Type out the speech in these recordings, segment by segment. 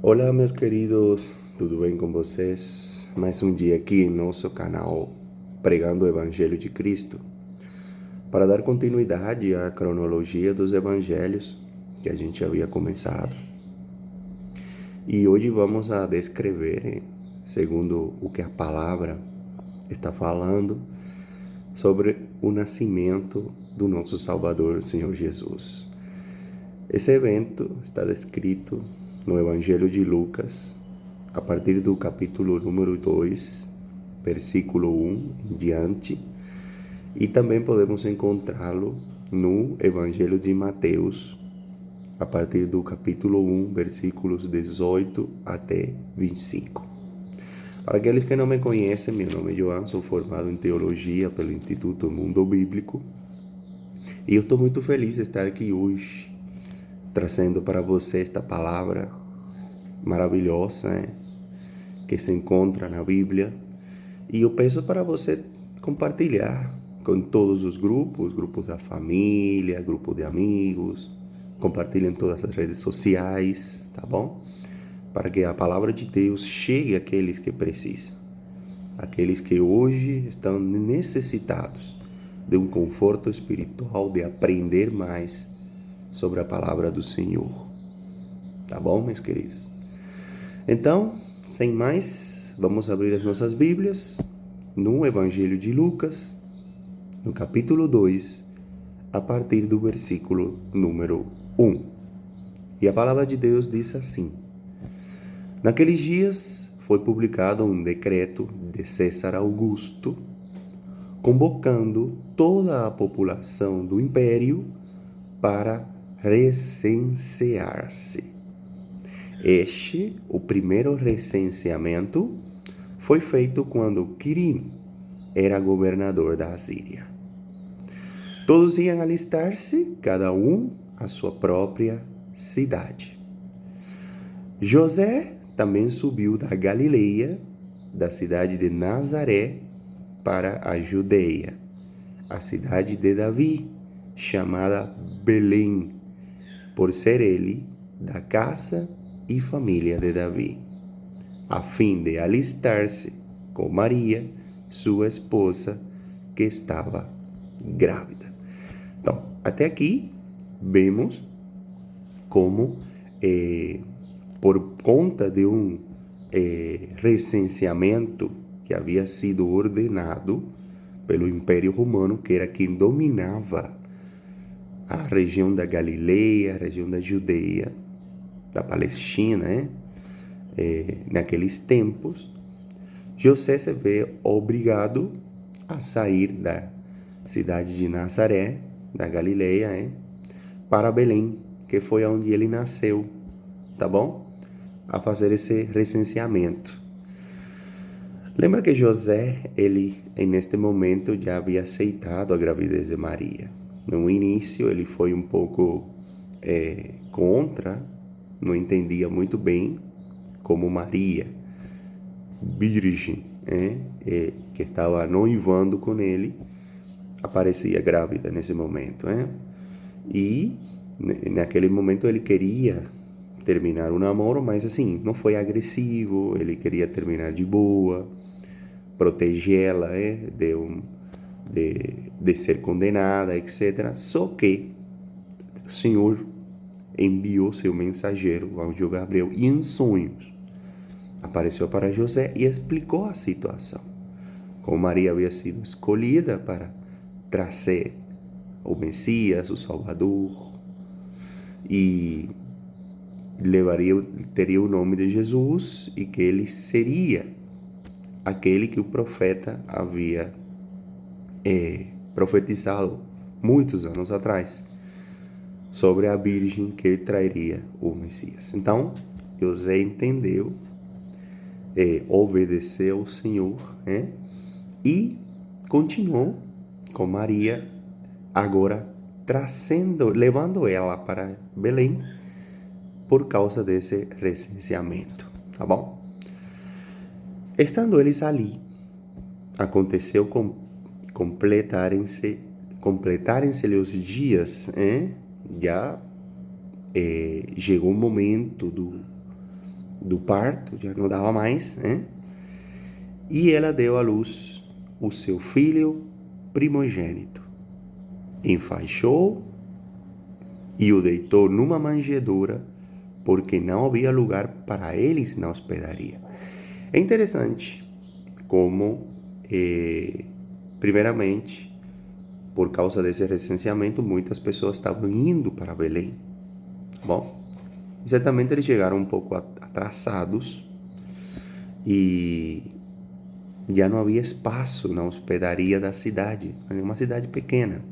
Olá, meus queridos, tudo bem com vocês? Mais um dia aqui em nosso canal Pregando o Evangelho de Cristo, para dar continuidade à cronologia dos evangelhos que a gente havia começado. E hoje vamos a descrever, segundo o que a palavra está falando, sobre o nascimento do nosso Salvador, Senhor Jesus. Esse evento está descrito no Evangelho de Lucas, a partir do capítulo número 2, versículo 1 em diante, e também podemos encontrá-lo no Evangelho de Mateus, a partir do capítulo 1, versículos 18 até 25. Para aqueles que não me conhecem, meu nome é João, sou formado em Teologia pelo Instituto Mundo Bíblico, e eu estou muito feliz de estar aqui hoje, trazendo para você esta palavra maravilhosa, que se encontra na Bíblia. E eu peço para você compartilhar com todos os grupos da família, grupo de amigos, compartilhem em todas as redes sociais, tá bom? Para que a palavra de Deus chegue àqueles que precisam, aqueles que hoje estão necessitados de um conforto espiritual, de aprender mais sobre a palavra do Senhor. Tá bom, meus queridos? Então, sem mais, vamos abrir as nossas Bíblias no Evangelho de Lucas, no capítulo 2, a partir do versículo número 1. E a palavra de Deus diz assim: Naqueles dias foi publicado um decreto de César Augusto, convocando toda a população do império para recensear-se. O primeiro recenseamento, foi feito quando Quirim era governador da Assíria. Todos iam alistar-se, cada um à sua própria cidade. José também subiu da Galileia, da cidade de Nazaré, para a Judeia, a cidade de Davi, chamada Belém, por ser ele da casa e família de Davi, a fim de alistar-se com Maria, sua esposa, que estava grávida. Então, até aqui, vemos como, por conta de um recenseamento que havia sido ordenado pelo Império Romano, que era quem dominava a região da Galileia, a região da Judeia, da Palestina, naqueles tempos, José se vê obrigado a sair da cidade de Nazaré, da Galileia, para Belém, que foi onde ele nasceu, tá bom? A fazer esse recenseamento. Lembra que José, ele, neste momento, já havia aceitado a gravidez de Maria. No início, ele foi um pouco contra, não entendia muito bem como Maria, virgem, que estava noivando com ele, aparecia grávida nesse momento. E naquele momento ele queria terminar o namoro, mas assim, não foi agressivo, ele queria terminar de boa, protegê-la de ser condenada, etc. Só que o Senhor enviou seu mensageiro, o anjo Gabriel, e em sonhos apareceu para José e explicou a situação. Como Maria havia sido escolhida para trazer o Messias, o Salvador, e teria o nome de Jesus, e que ele seria aquele que o profeta havia profetizado muitos anos atrás sobre a virgem que traria o Messias. Então, José entendeu, obedeceu ao Senhor, e continuou com Maria, agora levando ela para Belém por causa desse recenseamento, tá bom? Estando eles ali, aconteceu completarem-se os dias, já chegou o momento do parto, já não dava mais, né? E ela deu à luz o seu filho primogênito. Enfaixou e o deitou numa manjedoura, porque não havia lugar para eles na hospedaria. É interessante como, primeiramente, por causa desse recenseamento, muitas pessoas estavam indo para Belém. Bom, certamente eles chegaram um pouco atrasados e já não havia espaço na hospedaria da cidade, uma cidade pequena.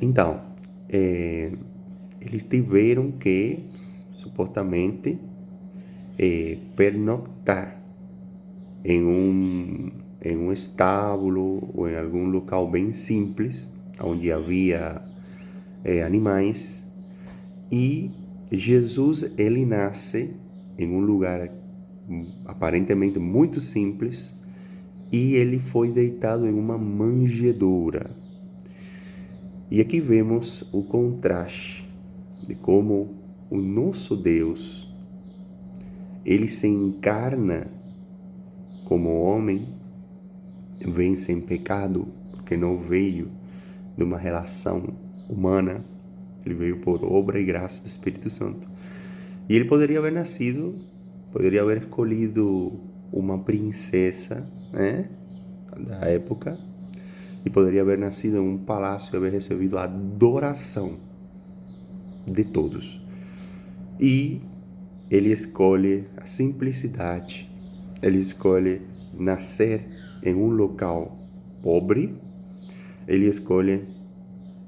Então, eles tiveram que, supostamente, pernoctar em um estábulo ou em algum local bem simples, onde havia animais. E Jesus, ele nasce em um lugar aparentemente muito simples, e ele foi deitado em uma manjedoura. E aqui vemos o contraste de como o nosso Deus, ele se encarna como homem, vem sem pecado, porque não veio de uma relação humana, ele veio por obra e graça do Espírito Santo. E ele poderia haver nascido, poderia haver escolhido uma princesa, né, da época, e poderia haver nascido em um palácio e haver recebido a adoração de todos. E ele escolhe a simplicidade, ele escolhe nascer em um local pobre, ele escolhe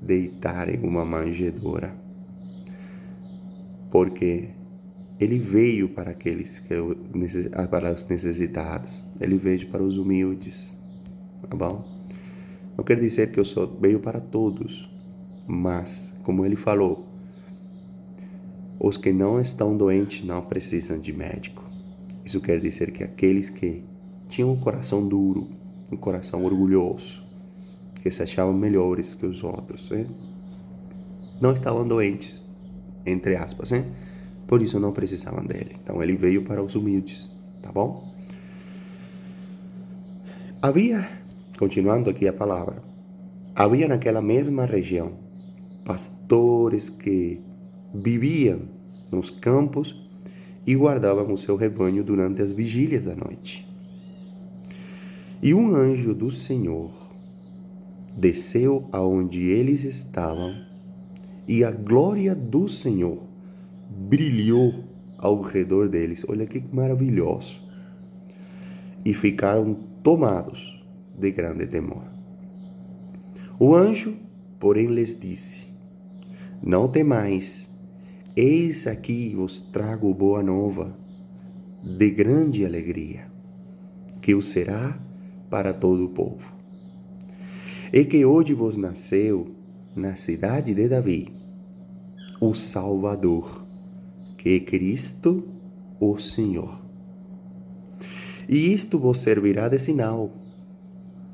deitar em uma manjedoura, porque ele veio para aqueles para os necessitados, ele veio para os humildes, tá bom? Não quer dizer que eu só veio para todos, mas, como ele falou, os que não estão doentes não precisam de médico. Isso quer dizer que aqueles que tinham um coração duro, um coração orgulhoso, que se achavam melhores que os outros, não estavam doentes, entre aspas, por isso não precisavam dele. Então ele veio para os humildes, tá bom? Continuando aqui a palavra, havia naquela mesma região pastores que viviam nos campos e guardavam o seu rebanho durante as vigílias da noite. E um anjo do Senhor desceu aonde eles estavam, e a glória do Senhor brilhou ao redor deles. Olha que maravilhoso! E ficaram tomados de grande temor. O anjo, porém, lhes disse: não temais, eis aqui vos trago boa nova, de grande alegria, que o será para todo o povo. E que hoje vos nasceu na cidade de Davi o Salvador, que é Cristo, o Senhor. E isto vos servirá de sinal: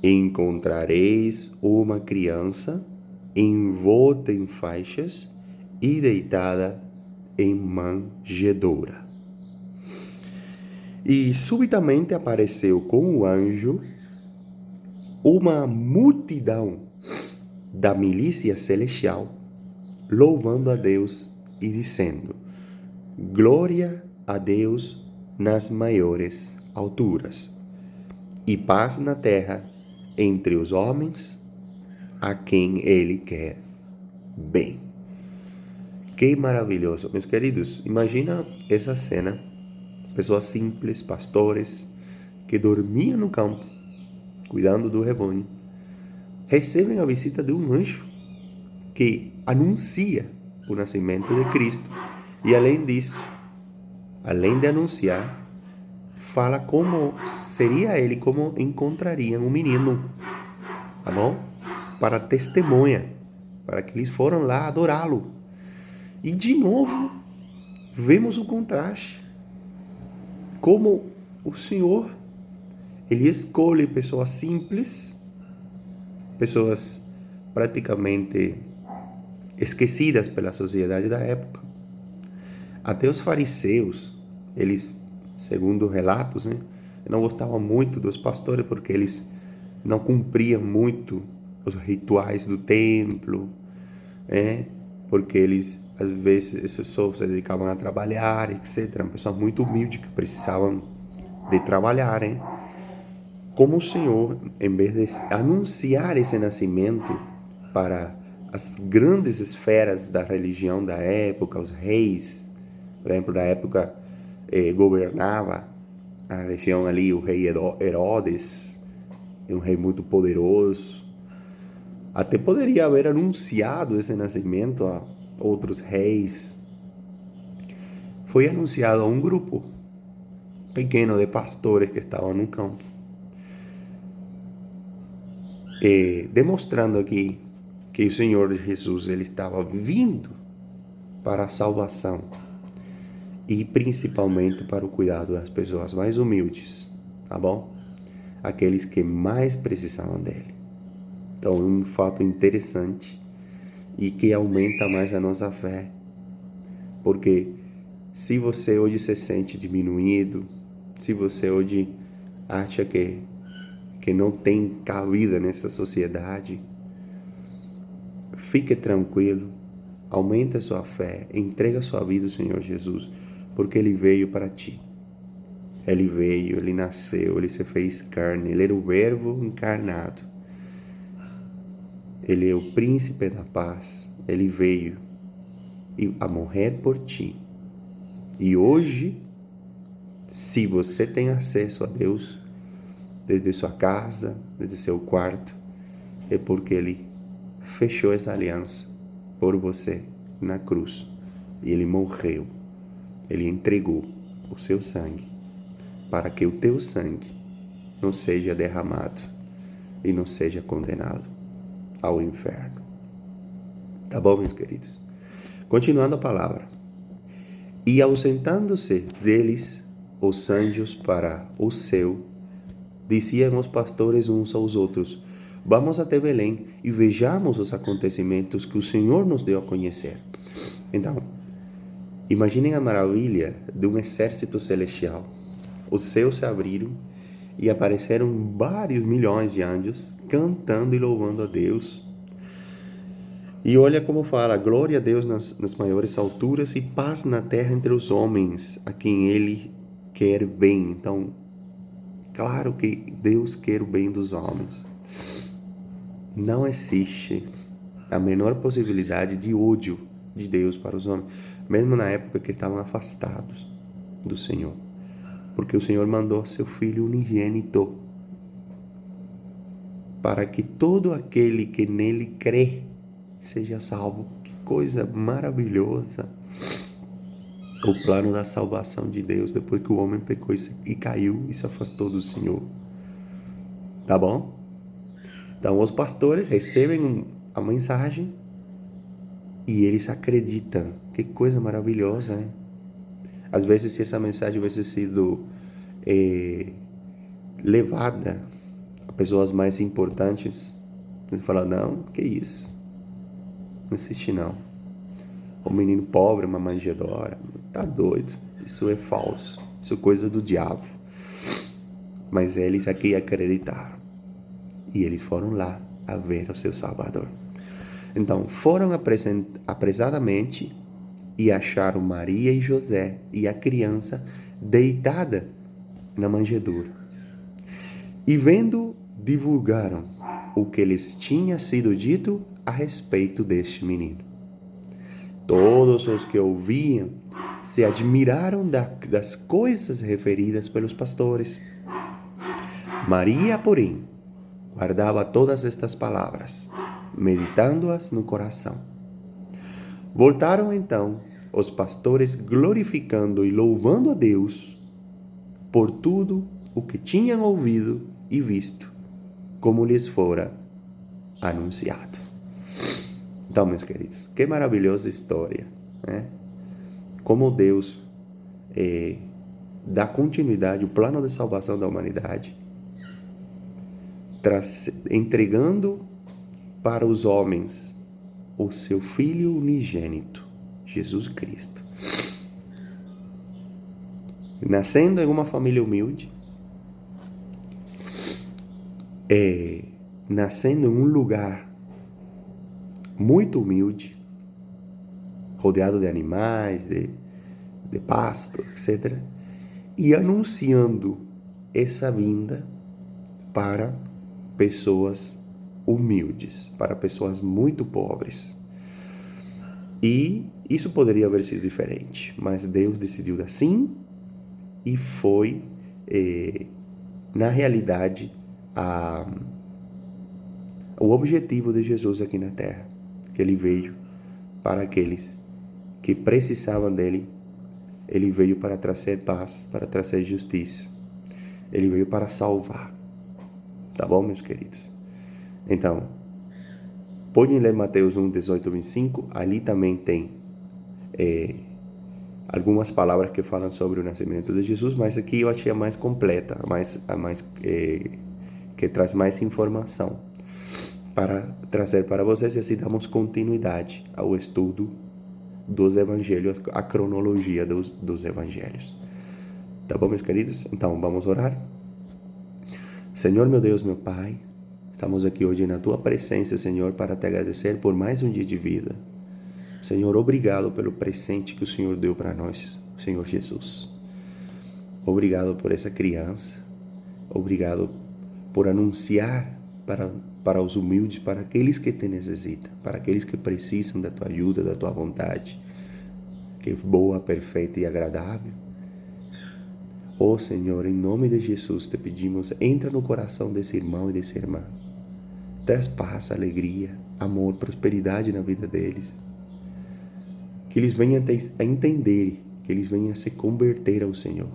encontrareis uma criança envolta em faixas e deitada em manjedoura. E subitamente apareceu com o anjo uma multidão da milícia celestial, louvando a Deus e dizendo: glória a Deus nas maiores alturas, e paz na terra entre os homens a quem ele quer bem. Que maravilhoso, meus queridos. Imagina essa cena: pessoas simples, pastores, que dormiam no campo, cuidando do rebanho, recebem a visita de um anjo que anuncia o nascimento de Cristo. E além disso, além de anunciar, fala como seria ele, como encontrariam um menino, tá bom? Para testemunha, para que eles foram lá adorá-lo. E de novo, vemos o contraste. Como o Senhor, ele escolhe pessoas simples, pessoas praticamente esquecidas pela sociedade da época. Até os fariseus Eles, segundo relatos, né, não gostavam muito dos pastores porque eles não cumpriam muito os rituais do templo, né? Porque eles, às vezes, esses só se dedicavam a trabalhar, etc. Eram pessoas muito humildes que precisavam de trabalhar, né? Como o Senhor, em vez de anunciar esse nascimento para as grandes esferas da religião da época, os reis, por exemplo, da época governava a região ali o rei Herodes, um rei muito poderoso, até poderia haver anunciado esse nascimento a outros reis. Foi anunciado a um grupo pequeno de pastores que estavam no campo, demonstrando aqui que o Senhor Jesus ele estava vindo para a salvação e principalmente para o cuidado das pessoas mais humildes, tá bom? Aqueles que mais precisavam dele. Então, é um fato interessante e que aumenta mais a nossa fé, porque se você hoje se sente diminuído, se você hoje acha que não tem cabida nessa sociedade, fique tranquilo, aumente a sua fé, entrega a sua vida ao Senhor Jesus, porque Ele veio para ti. Ele veio, Ele nasceu, Ele se fez carne, Ele era o Verbo encarnado. Ele é o príncipe da paz, Ele veio a morrer por ti. E hoje, se você tem acesso a Deus, desde sua casa, desde seu quarto, é porque Ele fechou essa aliança por você na cruz. E Ele morreu. Ele entregou o seu sangue para que o teu sangue não seja derramado e não seja condenado ao inferno. Tá bom, meus queridos? Continuando a palavra. E ausentando-se deles os anjos para o céu, diziam os pastores uns aos outros: vamos até Belém e vejamos os acontecimentos que o Senhor nos deu a conhecer. Então, imaginem a maravilha de um exército celestial. Os céus se abriram e apareceram vários milhões de anjos cantando e louvando a Deus. E olha como fala: glória a Deus nas maiores alturas e paz na terra entre os homens, a quem Ele quer bem. Então, claro que Deus quer o bem dos homens. Não existe a menor possibilidade de ódio de Deus para os homens, mesmo na época que estavam afastados do Senhor. Porque o Senhor mandou seu Filho unigênito para que todo aquele que nele crê seja salvo. Que coisa maravilhosa! O plano da salvação de Deus depois que o homem pecou e caiu e se afastou do Senhor. Tá bom? Então os pastores recebem a mensagem e eles acreditam. Que coisa maravilhosa, hein? Às vezes, se essa mensagem tivesse sido levada a pessoas mais importantes, eles falam: não, que isso? Não existe não. O menino pobre, uma manjedoura, tá doido. Isso é falso. Isso é coisa do diabo. Mas eles aqui acreditaram. E eles foram lá a ver o seu Salvador. Então, foram apressadamente e acharam Maria e José e a criança deitada na manjedoura. E vendo, divulgaram o que lhes tinha sido dito a respeito deste menino. Todos os que ouviam se admiraram das coisas referidas pelos pastores. Maria, porém, guardava todas estas palavras, meditando-as no coração. Voltaram então os pastores glorificando e louvando a Deus por tudo o que tinham ouvido e visto, como lhes fora anunciado. Então, meus queridos, que maravilhosa história, né? Como Deus dá continuidade ao plano de salvação da humanidade, entregando para os homens o seu Filho unigênito, Jesus Cristo. nascendo em uma família humilde, nascendo em um lugar muito humilde, rodeado de animais, de pasto, etc., e anunciando essa vinda para pessoas humildes, para pessoas muito pobres. E isso poderia haver sido diferente, mas Deus decidiu assim e foi, na realidade, o objetivo de Jesus aqui na Terra, que ele veio para aqueles que precisavam dele. Ele veio para trazer paz, para trazer justiça. Ele veio para salvar. Tá bom, meus queridos? Então, podem ler Mateus 1, 18, 25. Ali também tem algumas palavras que falam sobre o nascimento de Jesus, mas aqui eu achei a mais completa, que traz mais informação para trazer para vocês, e assim damos continuidade ao estudo dos evangelhos, a cronologia dos evangelhos. Tá bom, meus queridos? Então, vamos orar? Senhor, meu Deus, meu Pai, estamos aqui hoje na Tua presença, Senhor, para te agradecer por mais um dia de vida. Senhor, obrigado pelo presente que o Senhor deu para nós, Senhor Jesus. Obrigado por essa criança. Obrigado por anunciar para os humildes, para aqueles que te necessitam, para aqueles que precisam da Tua ajuda, da Tua vontade, que é boa, perfeita e agradável. Oh Senhor, em nome de Jesus te pedimos, entra no coração desse irmão e dessa irmã. Traz paz, alegria, amor, prosperidade na vida deles. Que eles venham a entender, que eles venham a se converter ao Senhor.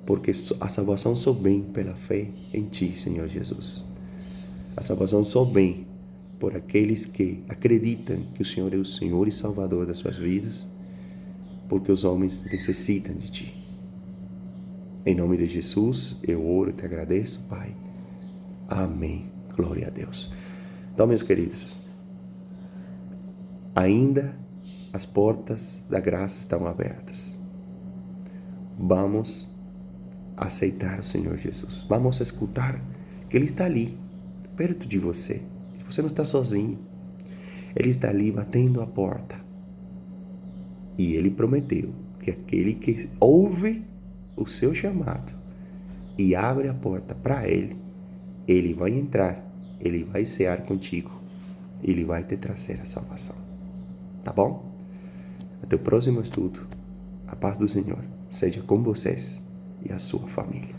Porque a salvação só vem pela fé em Ti, Senhor Jesus. A salvação só vem por aqueles que acreditam que o Senhor é o Senhor e Salvador das suas vidas, porque os homens necessitam de Ti. Em nome de Jesus, eu oro e te agradeço, Pai. Amém. Glória a Deus. Então, meus queridos, ainda as portas da graça estão abertas. Vamos aceitar o Senhor Jesus. Vamos escutar que Ele está ali, perto de você. Você não está sozinho. Ele está ali batendo a porta. E Ele prometeu que aquele que ouve o seu chamado e abre a porta para Ele, Ele vai entrar, Ele vai cear contigo, Ele vai te trazer a salvação. Tá bom? Até o próximo estudo. A paz do Senhor seja com vocês e a sua família.